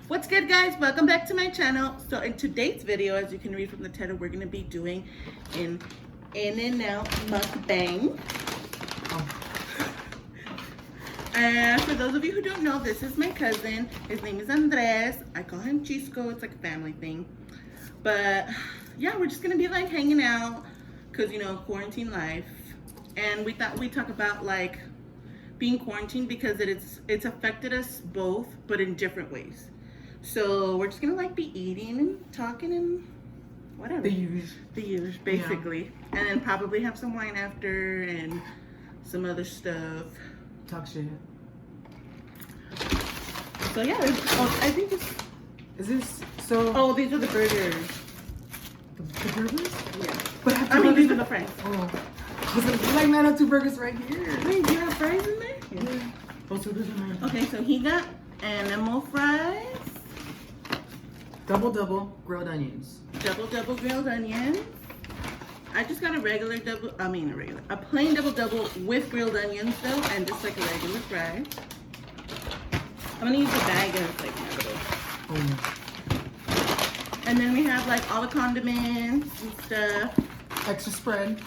What's good, guys? Welcome back to my channel. So in today's video, as you can read from the title, we're going to be doing an In-N-Out MUKBANG. And for those of you who don't know, this is my cousin. His name is Andres. I call him Chisco. It's like a family thing. But yeah, we're just going to be like hanging out because, you know, quarantine life. And we thought we'd talk about like being quarantined because it's affected us both, but in different ways. So we're just gonna like be eating and talking and whatever. The use, basically. Yeah. And then probably have some wine after and some other stuff. Talk shit. So yeah, I think this is this so. Oh, these are the burgers. The burgers? Yeah. But I mean, these are the fries. Oh. I was like, man, I have two burgers right here. Wait, do you have fries in there? Yeah. Oh, so those are mine. Okay, so he got animal fries. Double grilled onions. Double grilled onions. I just got a plain double with grilled onions though, and just like a regular fry. I'm gonna use the bag as like nugget. Oh. And then we have like all the condiments and stuff. Extra spread.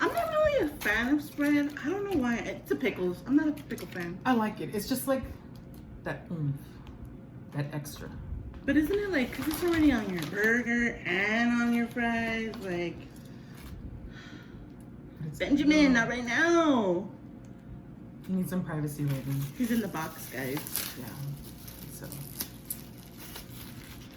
I'm not really a fan of spread. I don't know why. It's a pickles. I'm not a pickle fan. I like it. It's just like that that extra. But isn't it like, because it's already on your burger and on your fries, like, Benjamin, not right now. You need some privacy, Raven. He's in the box, guys. Yeah. So.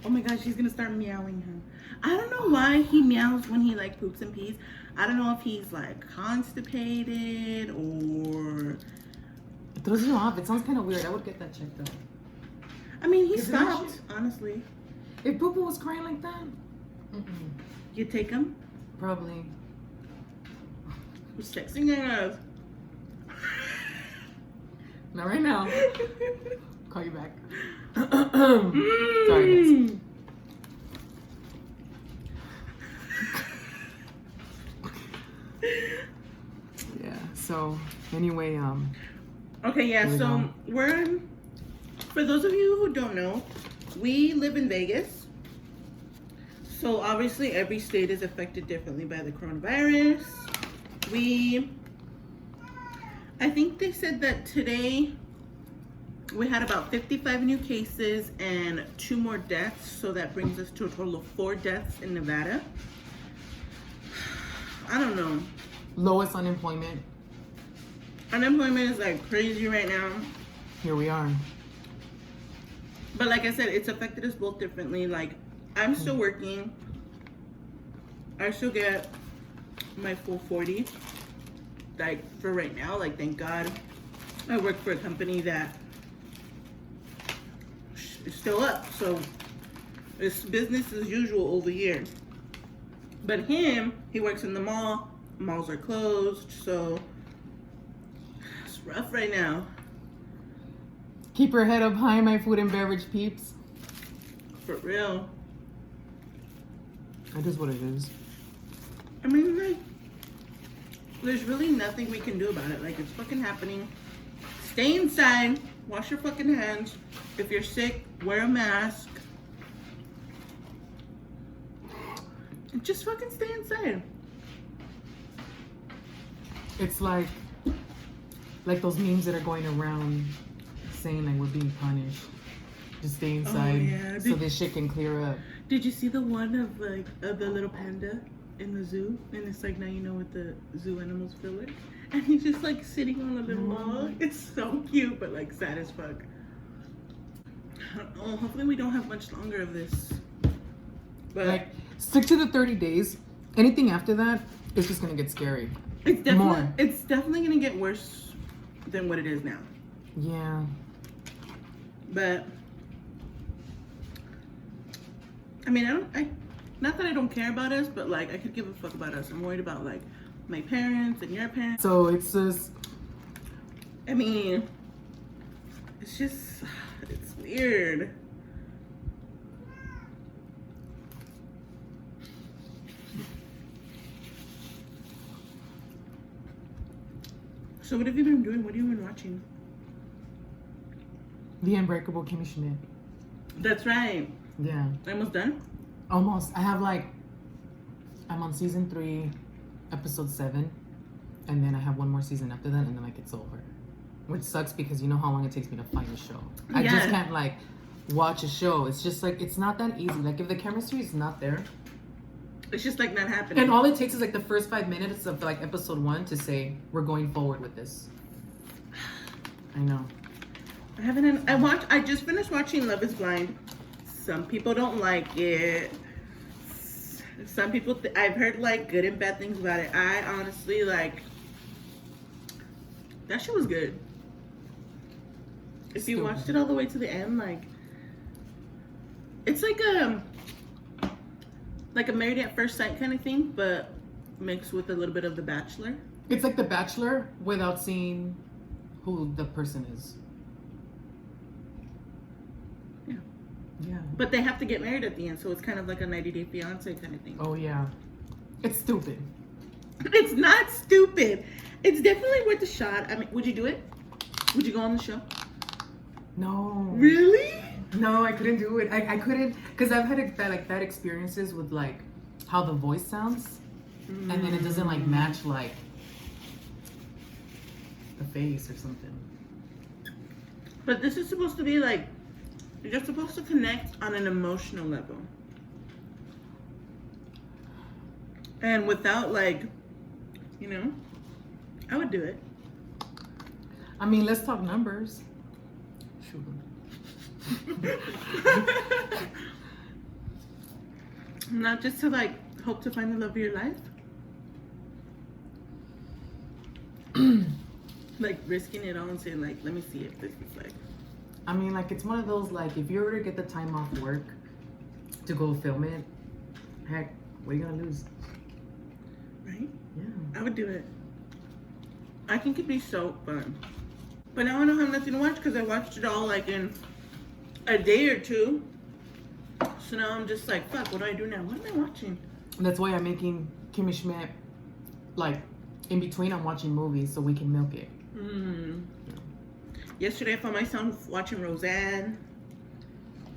Oh my gosh, he's gonna start meowing him. I don't know why he meows when he like poops and pees. I don't know if he's like constipated or. It throws you off. It sounds kind of weird. I would get that checked out. I mean, he stopped, honestly. If Poopa was crying like that, you'd take him? Probably. Who's texting us? Not right now. Call you back. Sorry, guys. Yeah. So anyway, Okay, yeah. So for those of you who don't know, we live in Vegas. So obviously every state is affected differently by the coronavirus. I think they said that today we had about 55 new cases and 2 more deaths. So that brings us to a total of 4 deaths in Nevada. I don't know. Lowest unemployment. Unemployment is like crazy right now. Here we are. But like I said, it's affected us both differently. Like, I'm still working. I still get my full 40. Like, for right now, like, thank God. I work for a company that is still up. So, it's business as usual over here. But he works in the mall. Malls are closed. So, it's rough right now. Keep your head up high, my food and beverage peeps. For real. That is what it is. I mean, like, there's really nothing we can do about it. Like, it's fucking happening. Stay inside. Wash your fucking hands. If you're sick, wear a mask. And just fucking stay inside. It's like those memes that are going around saying like we're being punished. Just stay inside so this shit can clear up. Did you see the one of like of the little panda in the zoo? And it's like, now you know what the zoo animals feel like. And he's just like sitting on a little log. It's so cute, but like sad as fuck. I don't know. Hopefully we don't have much longer of this. But like, stick to the 30 days. Anything after that, it's just gonna get scary. It's definitely gonna get worse than what it is now. Yeah. But I mean, not that I don't care about us, but like I could give a fuck about us. I'm worried about like my parents and your parents. So it's just, I mean, it's weird. So what have you been doing? What have you been watching? The Unbreakable Kimmy Schmidt. That's right. Yeah. Almost done? Almost. I'm on season 3, episode 7, and then I have one more season after that, and then like it's over. Which sucks because you know how long it takes me to find a show. I just can't like watch a show. It's just like it's not that easy. Like if the chemistry is not there, it's just like not happening. And all it takes is like the first 5 minutes of like episode 1 to say we're going forward with this. I know. I just finished watching Love is Blind. Some people don't like it. Some people, I've heard like good and bad things about it. I honestly like, that shit was good. If you watched it all the way to the end, like, it's like a Married at First Sight kind of thing, but mixed with a little bit of The Bachelor. It's like The Bachelor without seeing who the person is. Yeah. Yeah. But they have to get married at the end, so it's kind of like a 90 Day Fiance kind of thing. Oh, yeah. It's stupid. It's not stupid. It's definitely worth a shot. I mean, would you do it? Would you go on the show? No. Really? No, I couldn't do it. I couldn't, because I've had bad experiences with like how the voice sounds, and then it doesn't like match like the face or something. But this is supposed to be like, you're supposed to connect on an emotional level. And without like, you know, I would do it. I mean, let's talk numbers. Shoot. Not just to like hope to find the love of your life. Like risking it all and saying like, let me see if this is like. I mean, like it's one of those like if you were to get the time off work to go film it, heck, what are you gonna lose? Right? Yeah. I would do it. I think it'd be so fun. But now I don't have nothing to watch because I watched it all like in a day or two. So now I'm just like, fuck, what do I do now? What am I watching? That's why I'm making Kimmy Schmidt like in between I'm watching movies so we can milk it. Yesterday I found myself watching Roseanne.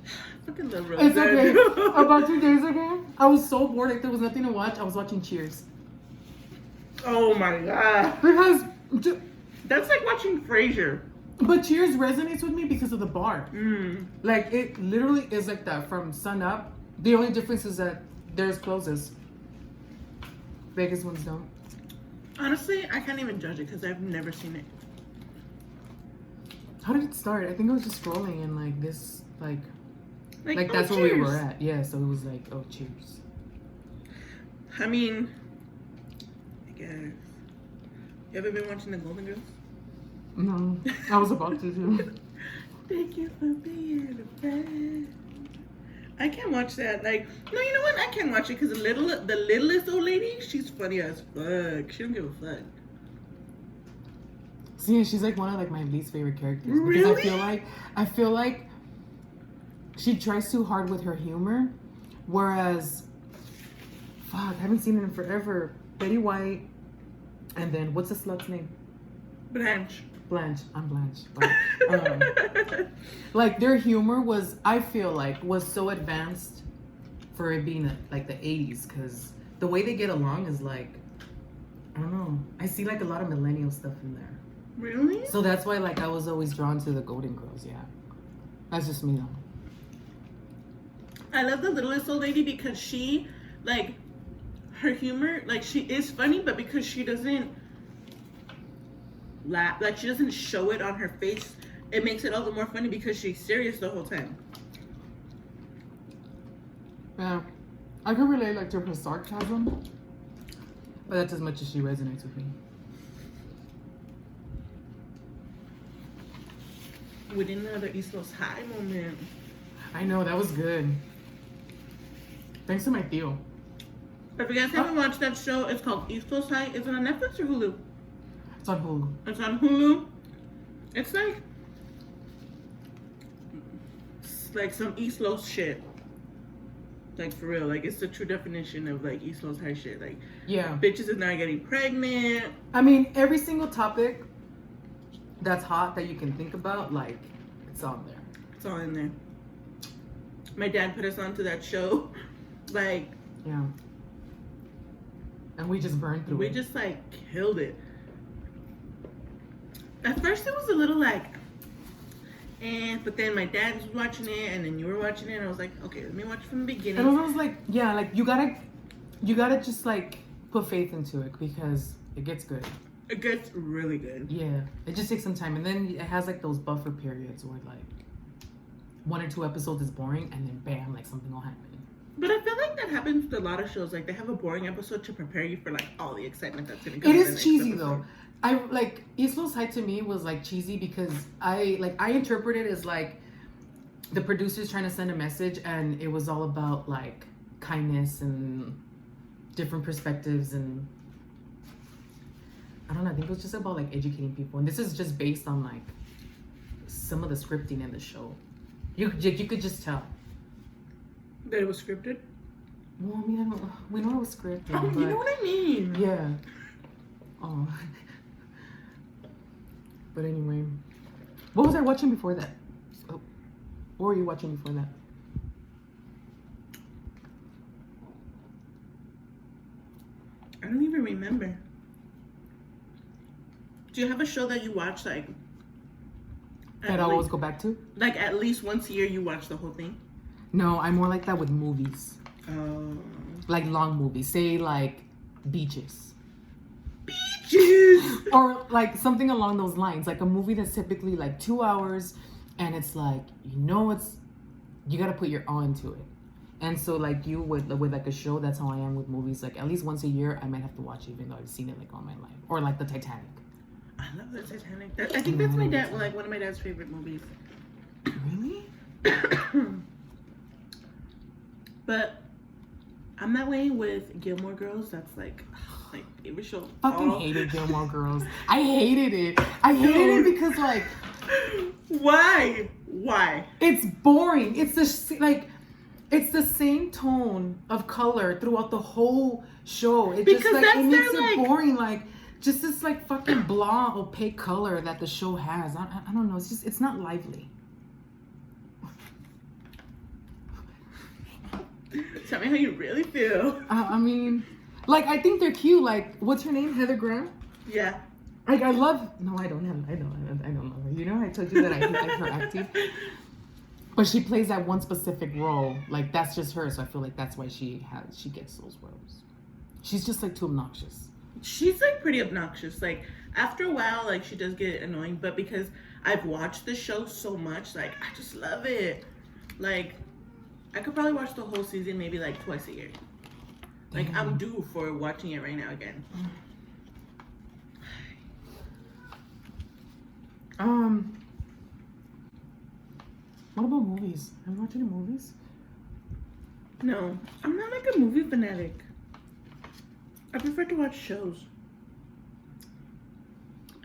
I fucking love Roseanne. It's okay. About 2 days ago, I was so bored. Like there was nothing to watch. I was watching Cheers. Oh my god. Because that's like watching Frasier. But Cheers resonates with me because of the bar. Like it literally is like that from sun up. The only difference is that theirs closes. Vegas ones don't. Honestly, I can't even judge it because I've never seen it. How did it start? I think I was just scrolling and like this like Like that's oh, where we Cheers. were at. Yeah, so it was like, oh, Cheers. I mean, I guess. You ever been watching the Golden Girls? No, I was about to do. Thank you for being a friend. I can't watch that. Like, no, you know what? I can't watch it because the littlest old lady, she's funny as fuck. She don't give a fuck. See, she's like one of like my least favorite characters Really? because I feel like she tries too hard with her humor, whereas fuck, I haven't seen it in forever. Betty White, and then what's the slut's name? Blanche. Blanche. I'm Blanche. But, like their humor was, I feel like, was so advanced for it being like the 80s, because the way they get along is like, I don't know. I see like a lot of millennial stuff in there. Really? So that's why like I was always drawn to the Golden Girls. Yeah, that's just me though. I love the littlest old lady because she, like, her humor, like, she is funny, but because she doesn't laugh, like, she doesn't show it on her face, it makes it all the more funny because she's serious the whole time. Yeah, I can relate like to her sarcasm, but that's as much as she resonates with me. We did another East Los High moment. I know, that was good. Thanks to my tío. If you guys haven't watched that show, it's called East Los High. Is it on Netflix or Hulu? It's on Hulu. It's on Hulu. It's like some East Los shit. Like for real. Like it's the true definition of like East Los High shit. Like Yeah. bitches is not getting pregnant. I mean, every single topic that's hot that you can think about, like, It's on there. It's all in there. My dad put us onto that show. Like, Yeah. And we just burned through we it. just like killed it. At first it was a little like, but then my dad was watching it, and then you were watching it, and I was like, okay, let me watch from the beginning. And I was like, yeah, like you gotta just like put faith into it because it gets good. It gets really good. Yeah, it just takes some time, and then it has like those buffer periods where like 1 or 2 episodes is boring, and then bam, like something will happen. But I feel like that happens with a lot of shows. Like they have a boring episode to prepare you for like all the excitement that's gonna come. It in the is next cheesy episode. though. I like East Los High to me was like cheesy because I interpret it as like the producers trying to send a message, and it was all about like kindness and different perspectives, and I don't know. I think it was just about like educating people, and this is just based on like some of the scripting in the show. You could just tell. That it was scripted. Well, I mean, we know it was scripted. Oh, but you know what I mean? yeah. Oh. But anyway, what was I watching before that? Oh, what were you watching before that? I don't even remember. Do you have a show that you watch like? That I always go back to? Like at least once a year, you watch the whole thing. No, I'm more like that with movies. Oh. Like long movies. Say like Beaches. Beaches! Or like something along those lines. Like a movie that's typically like 2 hours, and it's like, you gotta put your all into it. And so like you with like a show, that's how I am with movies. Like at least once a year I might have to watch it, even though I've seen it like all my life. Or like the Titanic. I love the Titanic. I think that's my dad. Like one of my dad's favorite movies. Really? But I'm that way with Gilmore Girls. That's like my favorite show. Fucking hated Gilmore Girls. I hated it. I hated it because like, why? Why? it's boring. It's the same tone of color throughout the whole show. It Because just like that's it makes their, it like- boring. Like just this like fucking blah opaque color that the show has. I don't know. It's not lively. Tell me how you really feel. I mean, like I think they're cute. Like what's her name? Heather Graham. Yeah. Like I love. No, I don't love her. You know, I told you that I hate like her acting. But she plays that one specific role. Like that's just her. So I feel like that's why she gets those roles. She's just like too obnoxious. She's like pretty obnoxious. Like after a while, like she does get annoying. But because I've watched the show so much, like I just love it. Like I could probably watch the whole season maybe like twice a year. Like I'm due for watching it right now again. What about movies? Have you watched any movies? No, I'm not like a movie fanatic. I prefer to watch shows.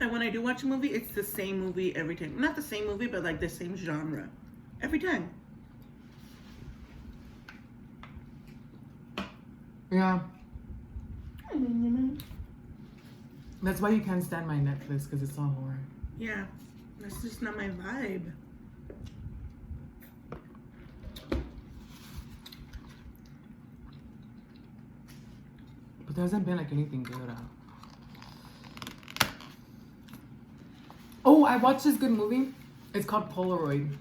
And when I do watch a movie, it's the same movie every time. Not the same movie, but like the same genre. Every time. Yeah. That's why you can't stand my Netflix, because it's all horror. Yeah, that's just not my vibe. But there hasn't been like anything good. Oh, I watched this good movie. It's called Polaroid.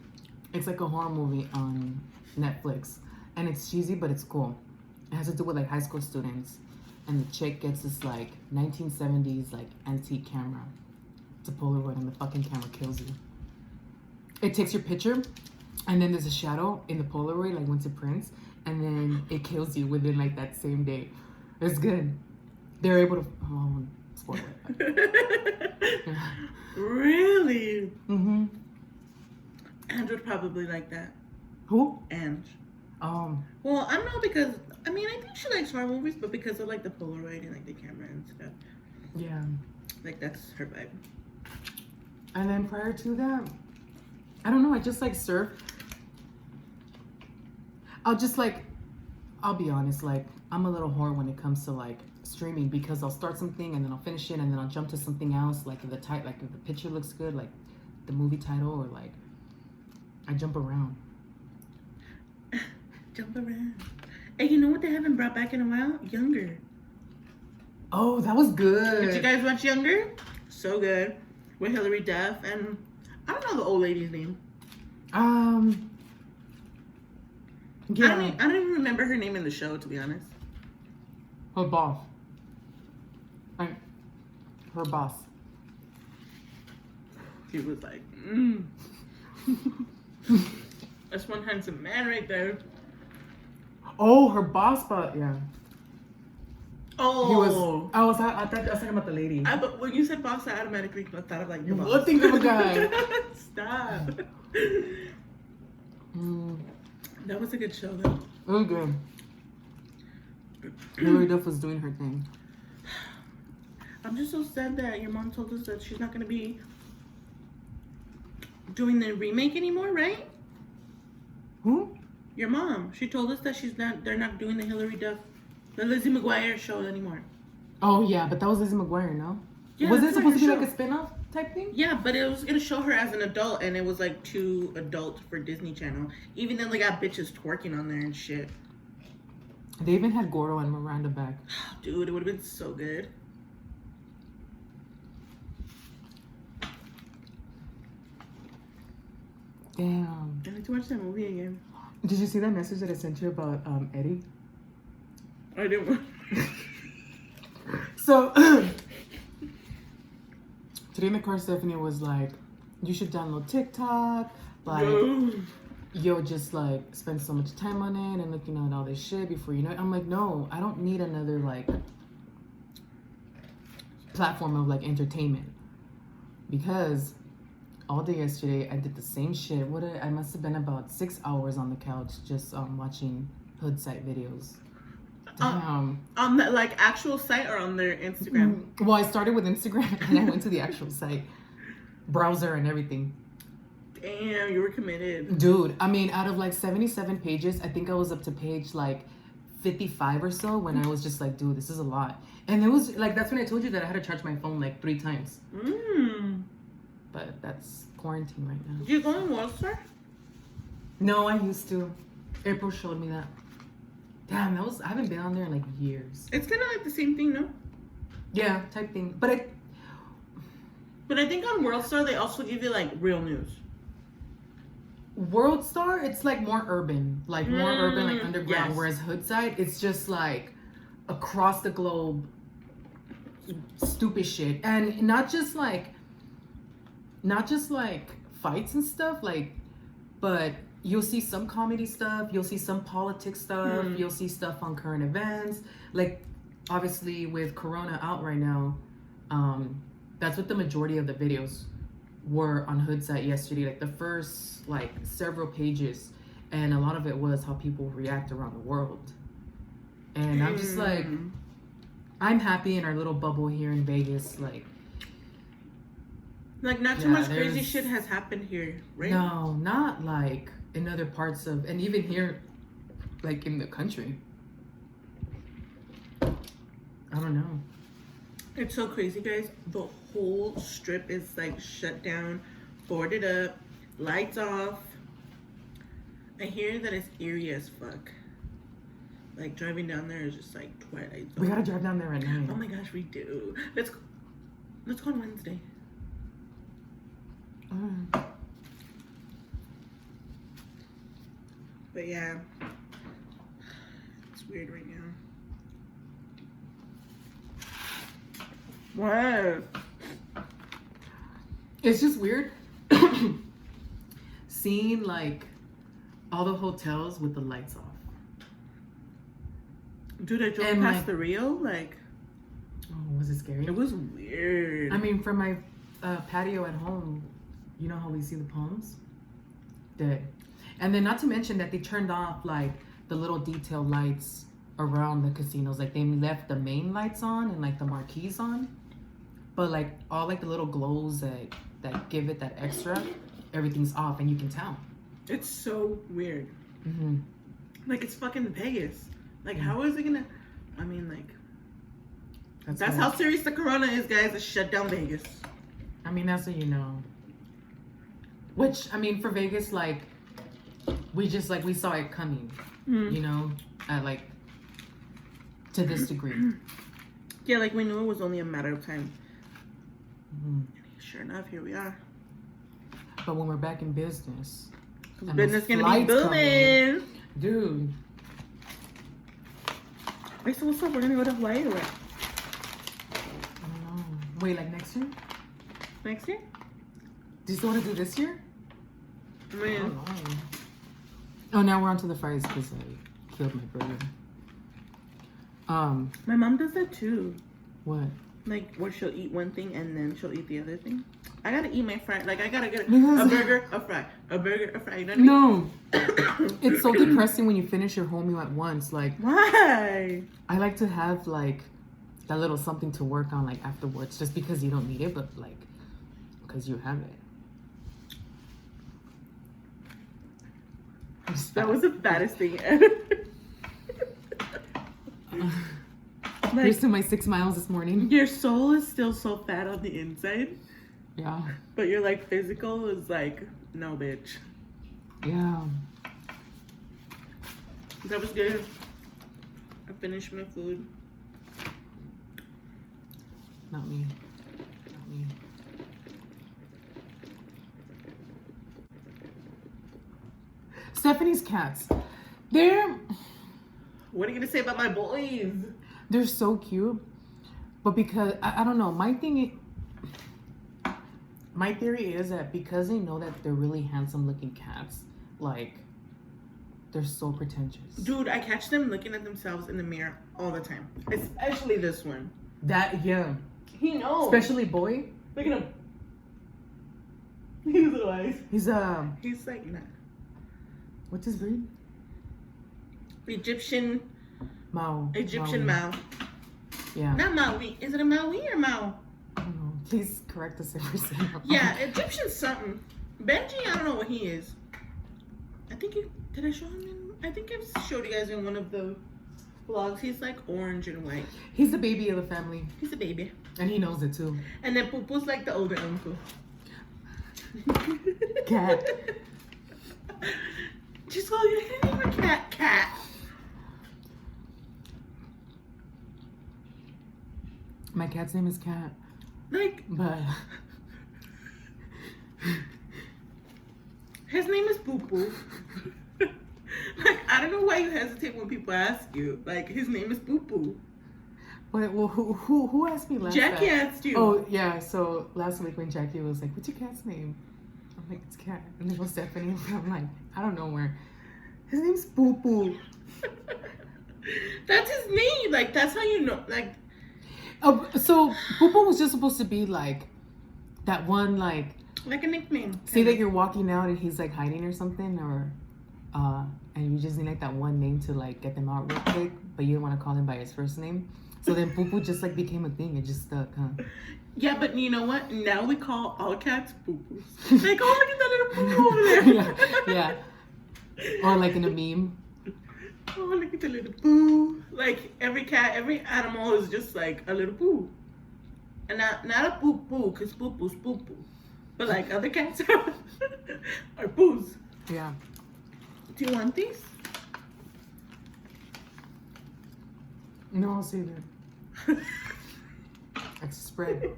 It's like a horror movie on Netflix. And it's cheesy, but it's cool. It has to do with like high school students. And the chick gets this like 1970s like antique camera. It's a Polaroid, and the fucking camera kills you. It takes your picture, and then there's a shadow in the Polaroid, like once it prints, and then it kills you within like that same day. It's good. They're able to. Oh, spoil it. Really? Mm-hmm. Ange would probably like that. Who? Ange. Well, I don't know, because I mean I think she likes horror movies, but because of like the Polaroid and like the camera and stuff. yeah. Like that's her vibe. And then prior to that, I don't know. I just like surf. I'll be honest. Like I'm a little whore when it comes to like streaming, because I'll start something and then I'll finish it and then I'll jump to something else. Like if the picture looks good, like the movie title, or like I jump around. Jump around. Hey, you know what they haven't brought back in a while? Younger. Oh, that was good. Did you guys watch Younger? So good. With Hilary Duff and I don't know the old lady's name. Yeah. I don't even remember her name in the show, to be honest. Her boss. Her boss. He was like, That's one handsome man right there. Oh, her boss, but yeah. Oh. He was. I thought I was talking about the lady. But when you said boss, I automatically thought of like your boss. What think of a guy? Stop. That was a good show, though. It was good. Hilary Duff was doing her thing. I'm just so sad that your mom told us that she's not gonna be doing the remake anymore, right? Who? Your mom. She told us that they're not doing the Hilary Duff, the Lizzie McGuire show anymore. Oh yeah, but that was Lizzie McGuire, no? Yeah, was it that's supposed to be her like a show. spin-off type thing? Yeah, but it was gonna show her as an adult, and it was like too adult for Disney Channel. Even then, they got bitches twerking on there and shit. They even had Gordo and Miranda back. Dude, it would have been so good. Damn. I need to watch that movie again. Did you see that message that I sent you about Eddie? I didn't want. So today in the car, Stephanie was like, "You should download TikTok. Like, you'll just like spend so much time on it and looking at all this shit before you know it." I'm like, no, I don't need another like platform of like entertainment, because all day yesterday I did the same shit. I must have been about 6 hours on the couch just watching hood site videos. Damn. On the like actual site or on their Instagram? Well, I started with Instagram and I went to the actual site, browser and everything. Damn, you were committed. Dude, I mean, out of like 77 pages, I think I was up to page like 55 or so when I was just like, dude, this is a lot. And it was like, that's when I told you that I had to charge my phone like 3 times. But that's quarantine right now. Did you go on World Star? No, I used to. April showed me that. Damn, I haven't been on there in like years. It's kind of like the same thing, no? Yeah, type thing. But I think on World Star they also give you like real news. World Star, it's like more urban, like underground. Yes. Whereas Hood Side, it's just like across the globe, stupid shit, and not just like fights and stuff, like, but you'll see some comedy stuff, you'll see some politics stuff, you'll see stuff on current events, like obviously with Corona out right now. That's what the majority of the videos were on Hood Site yesterday, like the first like several pages, and a lot of it was how people react around the world. And I'm just like, I'm happy in our little bubble here in Vegas, like not too much crazy shit has happened here, right? No, not like in other parts of, and even here, like in the country. I don't know. It's so crazy, guys. The whole strip is like shut down, boarded up, lights off. I hear that it's eerie as fuck. Like driving down there is just like Twilight Zone. We gotta drive down there at night. Oh my gosh, we do. Let's go on Wednesday. But yeah, it's weird right now. What? It's just weird seeing like all the hotels with the lights off. Dude, I drove And, past like, the Rio, like, oh, was it scary? it was weird. I mean, from my patio at home, you know how we see the palms? Dead. And then not to mention that they turned off like the little detail lights around the casinos. Like they left the main lights on and like the marquees on. But like all like the little glows that give it that extra, everything's off and you can tell. It's so weird. Mm-hmm. Like it's fucking Vegas. Like how is it gonna? I mean, like that's right. how serious the Corona is, guys. It's shut down Vegas. I mean, that's what you know. Which I mean, for Vegas, like we just like we saw it coming, you know, at like to this degree. Yeah, like we knew it was only a matter of time. Sure enough, here we are. But when we're back in business, and Business those gonna be flights come in, booming. dude. Wait, so what's up? We're gonna go to Hawaii or what? I don't know. Wait, like next year? Next year? Do you still want to do this year? I mean, I don't know. Oh, now we're on to the fries because I killed my burger. my mom does that too. What? Like, where she'll eat one thing and then she'll eat the other thing. I gotta eat my fry. Like, I gotta get a burger, a fry. A burger, a fry. You know what I mean? No. It's so depressing when you finish your whole meal at once. Like, Why? I like to have, like, that little something to work on, like, afterwards. Just because you don't need it, but, like, because you have it. That was the fattest thing ever. Like, Here's to my 6 miles this morning. your soul is still so fat on the inside, Yeah. but your like physical is like, no, bitch. Yeah. That was good. I finished my food. Not me. Not me. Stephanie's cats. They're What are you gonna say about my boys? they're so cute. But because I don't know, my theory is that because they know that they're really handsome looking cats, like they're so pretentious. Dude, I catch them looking at themselves in the mirror all the time. Especially this one. That yeah. He knows. Especially boy. Look at him. His little eyes. He's He's like, nah. what's his breed? Egyptian Mao. Mao. Yeah. Not Maui. Is it a Maui or Mao? I don't know. Please correct us if we're saying wrong. Yeah, Egyptian something. Benji, I don't know what he is. I think did I show him in? I think I showed you guys in one of the vlogs. He's like orange and white. He's the baby of the family. He's a baby. And he knows it too. And then Pupu's like the older uncle. Cat. Just call your name a cat. Cat. My cat's name is Cat. Like, But his name is Pupu. Like, I don't know why you hesitate when people ask you. Like, his name is Pupu. wait, well, who asked me last Jackie time? asked you. Oh yeah, so last week when Jackie was like, "What's your cat's name?" I'm like, "It's Cat," and then goes Stephanie. I'm like, "I don't know where." His name's Poo Poo. That's his name. Like, that's how you know. Like, So Poo Poo was just supposed to be like that one, like a nickname. say that you're walking out and he's like hiding or something, or and you just need like that one name to like get them out real quick, but you don't want to call him by his first name. So then Poo Poo just like became a thing. It just stuck, huh? Yeah, but you know what? Now we call all cats Poo-Poos. Like, oh, look at that little poo over there. Yeah. Or like in a meme. Oh, look at the little poo. Like, every cat, every animal is just like a little poo. And not a poo-poo, because poo-poo's poo-poo. But like other cats are poos. Yeah. Do you want these? No, I'll save it. It's spread.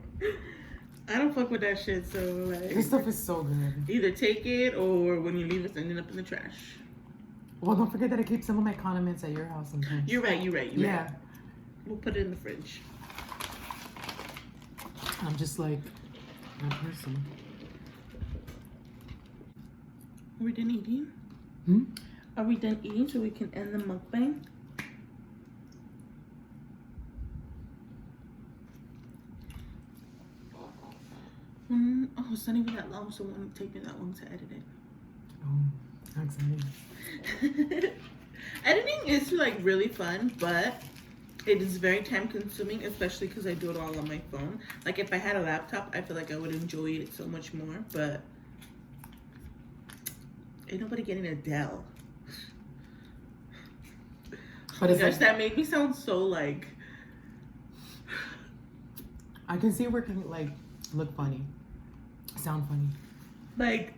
I don't fuck with that shit, so This like, stuff is so good. either take it or when you leave it's ending up in the trash. Well, don't forget that I keep some of my condiments at your house sometimes. You're right. Yeah. We'll put it in the fridge. I'm just like that person. Are we done eating? Are we done eating so we can end the mukbang? Oh, it's not even that long, so it won't take me that long to edit it. Oh, how exciting. Editing is like really fun, but it is very time consuming, especially because I do it all on my phone. Like if I had a laptop, I feel like I would enjoy it so much more, but ain't nobody getting Adele. But it's Gosh, like, that made me sound so like... I can see where it can like look funny, sound funny. Like,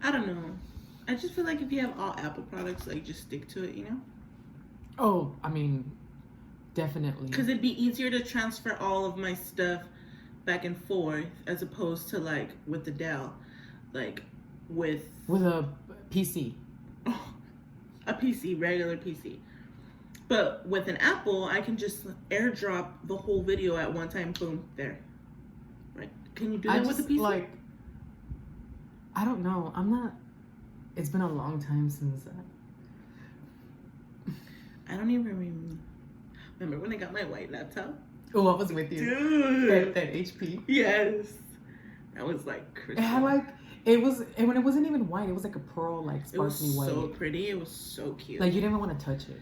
I don't know. I just feel like if you have all Apple products, like just stick to it, you know? Oh, I mean, definitely. Because it'd be easier to transfer all of my stuff back and forth as opposed to like with the Dell, like with a PC. A PC, regular PC. But with an Apple, I can just airdrop the whole video at one time. Boom, there. Right? Can you do that with a PC? Like, I don't know. I'm not. It's been a long time since that. I don't even remember when I got my white laptop. Oh, I was with you. Dude. That HP. Yes. That was like It had like, it was, and when it wasn't even white, it was like a pearl, like sparkly white. It was so pretty. It was so cute. Like you didn't even want to touch it.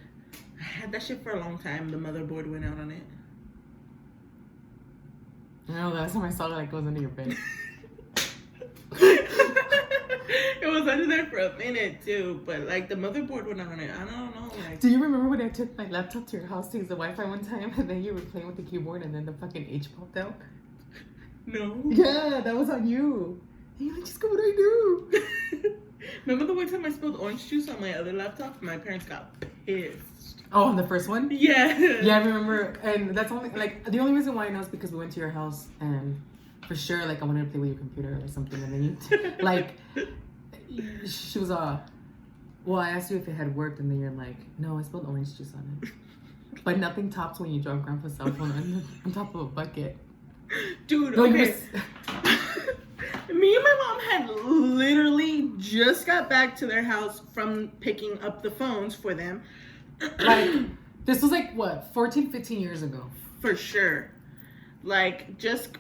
I had that shit for a long time. The motherboard went out on it. No, the last time I saw it, like it was under your bed. It was under there for a minute too, but like the motherboard went out on it. I don't know. Like, do you remember when I took my laptop to your house to use the Wi-Fi one time, and then you were playing with the keyboard, and then the fucking H popped out? No. Yeah, that was on you. And you're like, just go, what do I do? Remember the one time I spilled orange juice on my other laptop? My parents got pissed. Oh, on the first one? Yeah. Yeah, I remember. And that's only, like, the only reason why I know is because we went to your house, and for sure, like, I wanted to play with your computer or something, and then you, like, she was, well, I asked you if it had worked, and then you're like, no, I spilled orange juice on it. But nothing tops when you drop Grandpa's cell phone on top of a bucket. Dude, No, okay. Me and my mom had literally just got back to their house from picking up the phones for them. Like, this was like, what, 14, 15 years ago? For sure. Like, just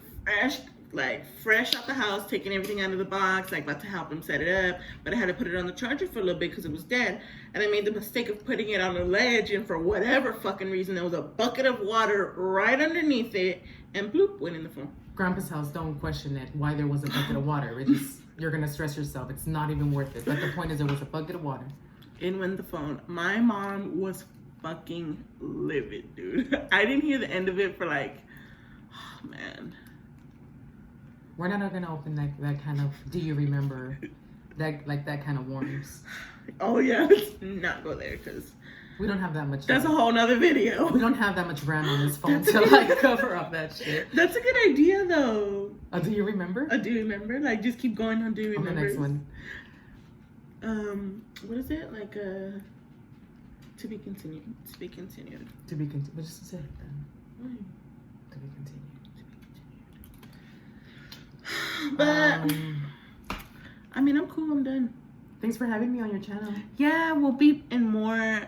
fresh out the house, taking everything out of the box, like about to help them set it up. But I had to put it on the charger for a little bit because it was dead. And I made the mistake of putting it on the ledge, and for whatever fucking reason, there was a bucket of water right underneath it, and bloop, went in the phone. Grandpa's house, don't question it, why there was a bucket of water. It just, you're gonna stress yourself. It's not even worth it. But the point is, there was a bucket of water. In went the phone. My mom was fucking livid, dude. I didn't hear the end of it for like, oh man. We're not gonna open that kind of, do you remember, that kind of warnings. Oh yeah, let's not go there because we don't have that much. That's a whole nother video. We don't have that much RAM on this phone to like cover up that shit. That's a good idea though. Do you remember? I do remember. Like just keep going on. Do you remember? On the next one. What is it like? To be continued. To be continued. To be continued. But just say it then. Right. To be continued. But I mean, I'm cool. I'm done. Thanks for having me on your channel. Yeah, we'll be in more.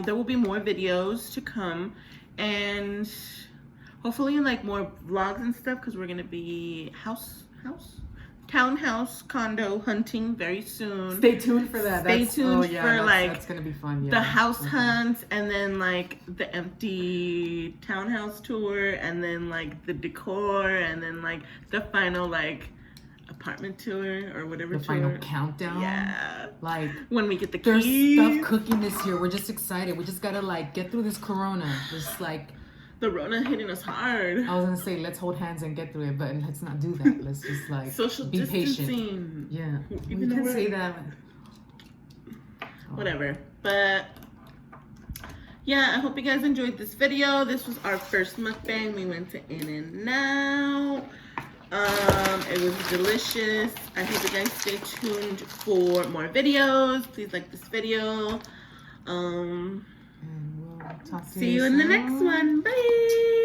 There will be more videos to come, and hopefully like more vlogs and stuff because we're gonna be townhouse condo hunting very soon. Stay tuned for that. Stay tuned for like that's gonna be fun. Yeah. The house hunt, and then like the empty townhouse tour, and then like the decor, and then like the final like apartment tour or whatever. The final countdown. Yeah. Like when we get the there's keys. stuff cooking this year. We're just excited. We just gotta like get through this corona. Just like the Rona hitting us hard. I was gonna say let's hold hands and get through it, but let's not do that. Let's just like social be distancing. patient. Yeah. Even we though can we're- say that. Whatever. But yeah, I hope you guys enjoyed this video. This was our first mukbang. We went to In-N-Out. It was delicious. I hope you guys stay tuned for more videos. Please like this video. And we'll talk to See you in the next one. Bye.